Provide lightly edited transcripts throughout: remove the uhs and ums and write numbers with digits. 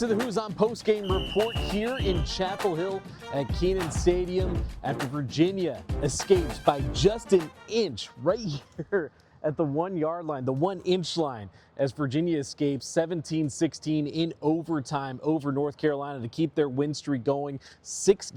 to the Who's On Postgame report here in Chapel Hill at Kenan Stadium after Virginia escapes by just an inch right here at the 1 yard line, the 1 inch line, as Virginia escapes 17-16 in overtime over North Carolina to keep their win streak going. 6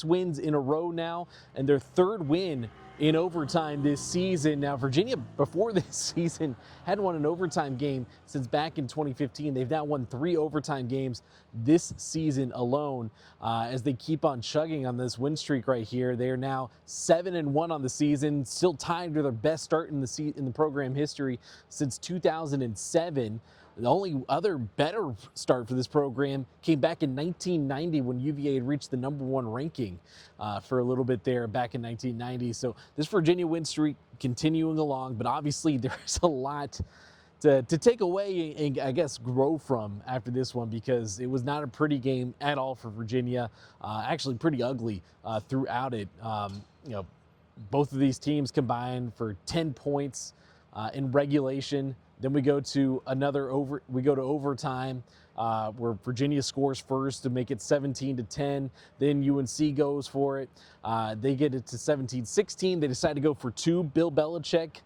wins in a row now, and their third win in overtime this season. Now, Virginia, before this season, hadn't won an overtime game since back in 2015. They've now won 3 overtime games this season alone as they keep on chugging on this win streak right here. They are now 7-1 on the season, still tied to their best start in the program history since 2007. The only other better start for this program came back in 1990 when UVA had reached the #1 ranking for a little bit there back in 1990. So this Virginia win streak continuing along, but obviously there's a lot to take away and I guess grow from after this one, because it was not a pretty game at all for Virginia. Actually pretty ugly throughout it. Both of these teams combined for 10 points in regulation. Then we go to overtime where Virginia scores first to make it 17-10. Then UNC goes for it. They get it to 17-16. They decide to go for 2. Bill Belichick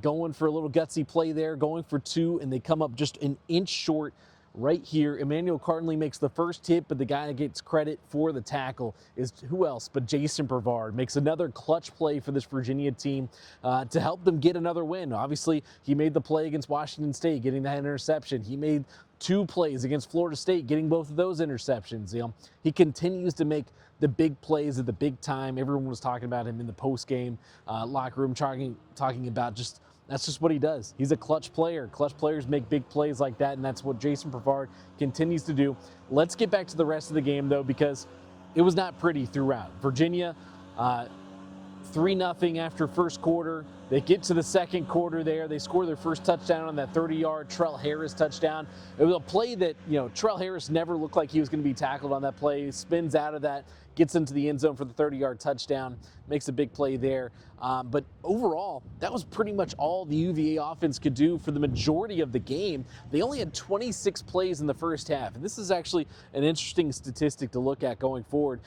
going for a little gutsy play there, going for 2, and they come up just an inch short right here. Emmanuel Cardinale makes the first hit, but the guy that gets credit for the tackle is who else but Jason Brevard. Makes another clutch play for this Virginia team to help them get another win. Obviously, he made the play against Washington State, getting that interception. He made 2 plays against Florida State, getting both of those interceptions. He continues to make the big plays at the big time. Everyone was talking about him in the post-game locker room, talking about that's just what he does. He's a clutch player. Clutch players make big plays like that, and that's what Jason Brevard continues to do. Let's get back to the rest of the game, though, because it was not pretty throughout. Virginia, 3-0 after first quarter. They get to the second quarter there. They score their first touchdown on that 30-yard Trell Harris touchdown. It was a play that, Trell Harris never looked like he was going to be tackled on that play. Spins out of that, gets into the end zone for the 30-yard touchdown, makes a big play there. But overall, that was pretty much all the UVA offense could do for the majority of the game. They only had 26 plays in the first half. And this is actually an interesting statistic to look at going forward.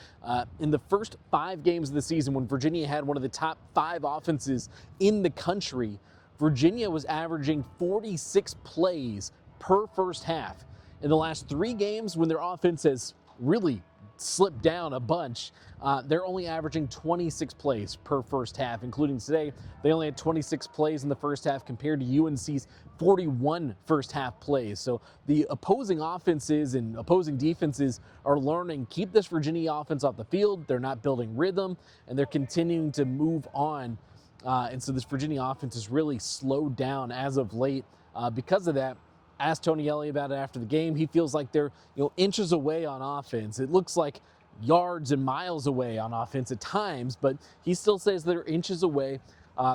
In the first 5 games of the season, when Virginia had one of the top 5 offenses in the country, Virginia was averaging 46 plays per first half. In the last 3 games, when their offense has really slipped down a bunch, they're only averaging 26 plays per first half, including today. They only had 26 plays in the first half compared to UNC's 41 first half plays. So the opposing offenses and opposing defenses are learning, keep this Virginia offense off the field. They're not building rhythm, and they're continuing to move on. And so this Virginia offense is really slowed down as of late. Because of that, asked Tony Elliott about it after the game. He feels like they're inches away on offense. It looks like yards and miles away on offense at times, but he still says they're inches away.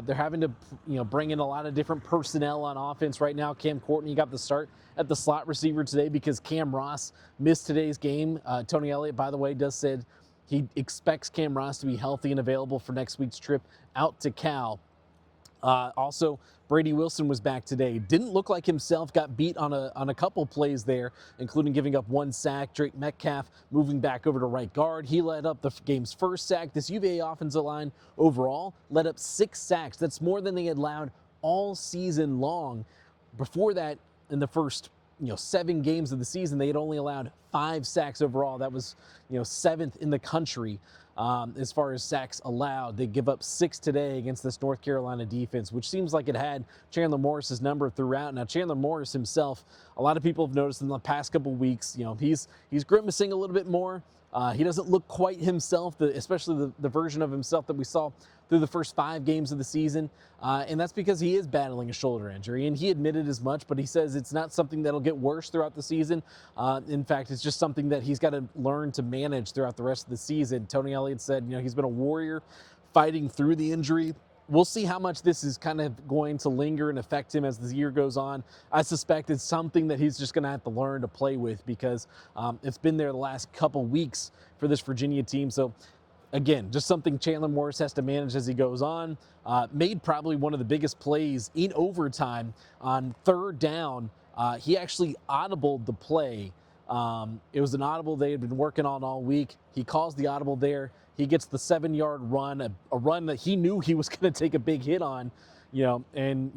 They're having to bring in a lot of different personnel on offense right now. Cam Courtney got the start at the slot receiver today because Cam Ross missed today's game. Tony Elliott, by the way, said he expects Cam Ross to be healthy and available for next week's trip out to Cal. Also, Brady Wilson was back today. Didn't look like himself, got beat on a couple plays there, including giving up 1 sack. Drake Metcalf moving back over to right guard. He led up the game's first sack. This UVA offensive line overall led up 6 sacks. That's more than they had allowed all season long. Before that, in the first 7 games of the season, they had only allowed 5 sacks overall. That was 7th in the country. As far as sacks allowed. They give up 6 today against this North Carolina defense, which seems like it had Chandler Morris's number throughout. Now, Chandler Morris himself, a lot of people have noticed in the past couple weeks, he's grimacing a little bit more. He doesn't look quite himself, especially the version of himself that we saw through the first 5 games of the season. And that's because he is battling a shoulder injury, and he admitted as much, but he says it's not something that'll get worse throughout the season. In fact, it's just something that he's got to learn to manage throughout the rest of the season. Tony Elliott said, he's been a warrior fighting through the injury. We'll see how much this is kind of going to linger and affect him as the year goes on. I suspect it's something that he's just going to have to learn to play with because it's been there the last couple weeks for this Virginia team. So, again, just something Chandler Morris has to manage as he goes on. Made probably one of the biggest plays in overtime on 3rd down. He actually audibled the play It was an audible they had been working on all week. He calls the audible there. He gets the 7-yard run, a run that he knew he was going to take a big hit on, and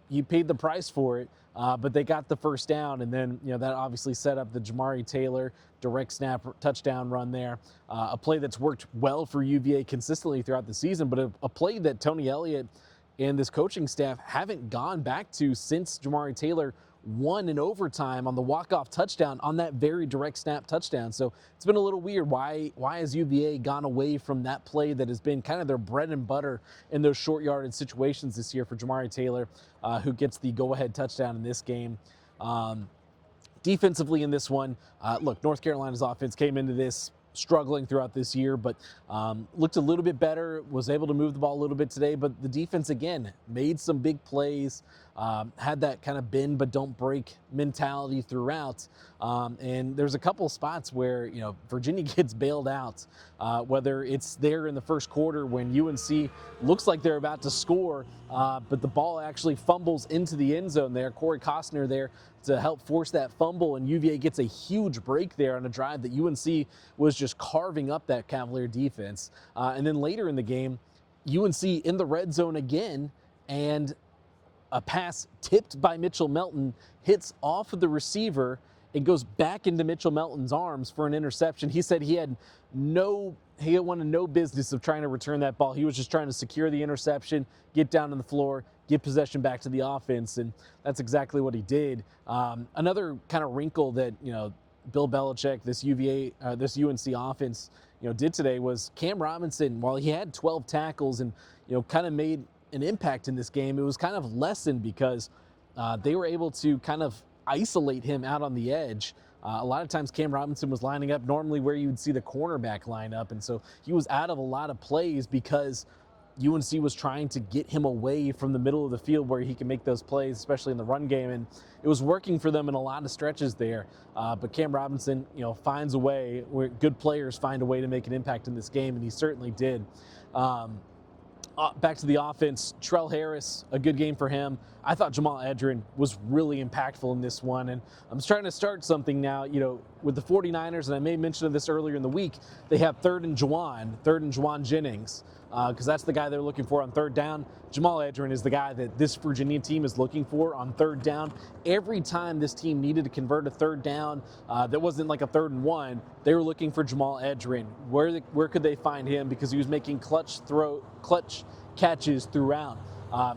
he paid the price for it. But they got the first down, and then that obviously set up the Jamari Taylor direct snap touchdown run there. A play that's worked well for UVA consistently throughout the season, but a play that Tony Elliott and this coaching staff haven't gone back to since Jamari Taylor won in overtime on the walk-off touchdown on that very direct snap touchdown. So it's been a little weird. Why has UVA gone away from that play that has been kind of their bread and butter in those short yardage situations this year for Jamari Taylor, who gets the go-ahead touchdown in this game? Defensively in this one, look, North Carolina's offense came into this struggling throughout this year, but looked a little bit better, was able to move the ball a little bit today, but the defense, again, made some big plays, had that kind of bend but don't break mentality throughout, and there's a couple spots where, Virginia gets bailed out, whether it's there in the first quarter when UNC looks like they're about to score, but the ball actually fumbles into the end zone there. Corey Costner there to help force that fumble, and UVA gets a huge break there on a drive that UNC was just carving up that Cavalier defense. And then later in the game, UNC in the red zone again, and a pass tipped by Mitchell Melton hits off of the receiver. It goes back into Mitchell Melton's arms for an interception. He said he had no business of trying to return that ball. He was just trying to secure the interception, get down on the floor, get possession back to the offense, and that's exactly what he did. Another kind of wrinkle that Bill Belichick, this UNC offense, did today was Cam Robinson. While he had 12 tackles and kind of made an impact in this game, it was kind of lessened because they were able to kind of isolate him out on the edge. A lot of times Cam Robinson was lining up normally where you would see the cornerback line up, and so he was out of a lot of plays because UNC was trying to get him away from the middle of the field where he can make those plays, especially in the run game, and it was working for them in a lot of stretches there. But Cam Robinson, finds a way, where good players find a way to make an impact in this game, and he certainly did. Back to the offense, Trell Harris, a good game for him. I thought Jamal Edgerrin was really impactful in this one, and I'm trying to start something now, with the 49ers, and I made mention of this earlier in the week. They have third and Juwan Jennings, because that's the guy they're looking for on third down. Jamal Edgerrin is the guy that this Virginia team is looking for on third down. Every time this team needed to convert a third down that wasn't like a 3rd and 1, they were looking for Jamal Edgerrin. Where could they find him? Because he was making clutch catches throughout.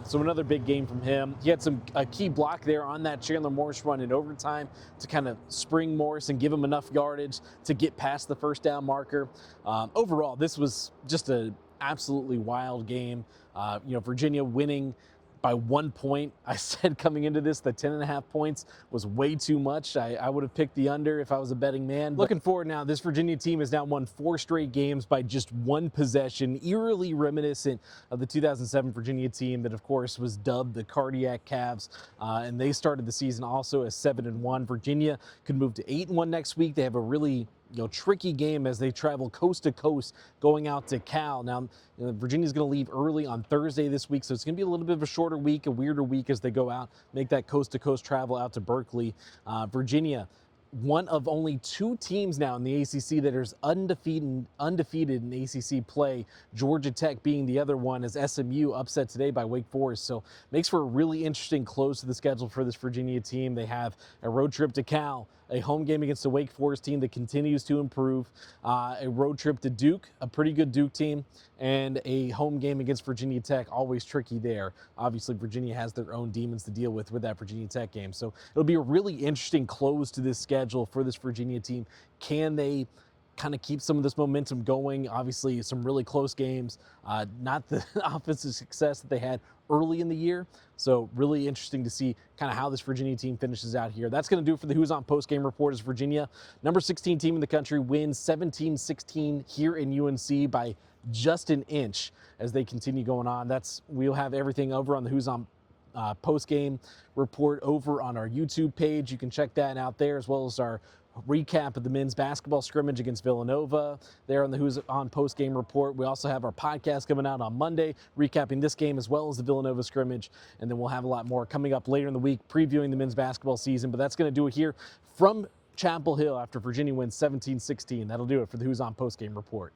So another big game from him. He had a key block there on that Chandler Morris run in overtime to kind of spring Morris and give him enough yardage to get past the first down marker. Overall, this was just an absolutely wild game. Virginia winning by 1 point. I said coming into this that 10.5 points was way too much. I would have picked the under if I was a betting man. Looking forward now, this Virginia team has now won 4 straight games by just 1 possession, eerily reminiscent of the 2007 Virginia team that, of course, was dubbed the Cardiac Cavs, and they started the season also as 7-1. Virginia could move to 8-1 next week. They have a really tricky game as they travel coast to coast going out to Cal. Now, Virginia's going to leave early on Thursday this week, so it's going to be a little bit of a shorter week, a weirder week as they go out, make that coast to coast travel out to Berkeley. Virginia, one of only 2 teams now in the ACC that is undefeated in ACC play, Georgia Tech being the other one, as SMU upset today by Wake Forest. So makes for a really interesting close to the schedule for this Virginia team. They have a road trip to Cal, a home game against the Wake Forest team that continues to improve, a road trip to Duke, a pretty good Duke team, and a home game against Virginia Tech, always tricky there. Obviously, Virginia has their own demons to deal with that Virginia Tech game. So it'll be a really interesting close to this schedule for this Virginia team. Can they kind of keep some of this momentum going? Obviously, some really close games, not the offensive success that they had early in the year. So really interesting to see kind of how this Virginia team finishes out here. That's going to do it for the Who's On Postgame Report. As Virginia, number 16 team in the country, wins 17-16 here in UNC by just an inch as they continue going on. We'll have everything over on the Who's On Postgame Report over on our YouTube page. You can check that out there, as well as our recap of the men's basketball scrimmage against Villanova there on the Who's On Postgame Report. We also have our podcast coming out on Monday, recapping this game as well as the Villanova scrimmage, and then we'll have a lot more coming up later in the week, previewing the men's basketball season. But that's going to do it here from Chapel Hill after Virginia wins 17-16. That'll do it for the Who's On Postgame Report.